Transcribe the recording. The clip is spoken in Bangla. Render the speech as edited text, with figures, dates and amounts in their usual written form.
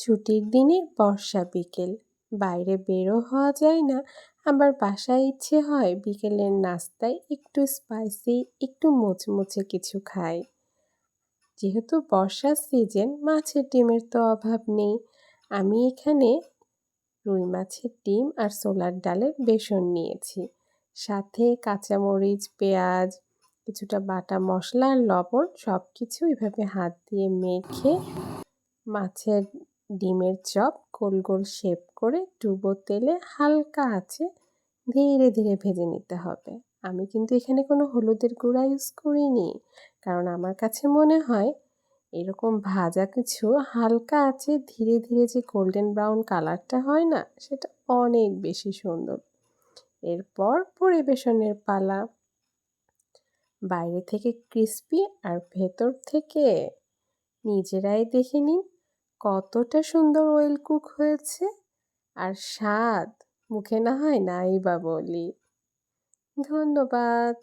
ছুটির দিনে বর্ষা বিকেল, বাইরে বেরো হওয়া যায় না, আবার বাসায় ইচ্ছে হয় বিকেলের নাস্তায় একটু স্পাইসি, একটু মুচমুচে কিছু খাই। যেহেতু বর্ষার সিজন, মাছের ডিমের তো অভাব নেই। আমি এখানে রুই মাছের ডিম আর ছোলার ডালের বেসন নিয়েছি, সাথে কাঁচামরিচ, পেঁয়াজ, কিছুটা বাটা মশলা আর লবণ সব কিছু এভাবে হাত দিয়ে মেখে মাছের ডিমের চপ গোল গোল শেপ করে ডুবো তেলে হালকা আঁচে ধীরে ধীরে ভেজে নিতে হবে। আমি কিন্তু এখানে কোনো হলুদের গুঁড়া ইউজ করিনি, কারণ আমার কাছে মনে হয় এরকম ভাজা কিছু হালকা আঁচে ধীরে ধীরে যে গোল্ডেন ব্রাউন কালারটা হয় না, সেটা অনেক বেশি সুন্দর। এরপর পরিবেশনের পালা। বাইরে থেকে ক্রিস্পি আর ভেতর থেকে নিজেরাই দেখে নিন কতটা সুন্দর ওয়েল কুক হয়েছে। আর স্বাদ মুখে না হয় নাই বা বলি। ধন্যবাদ।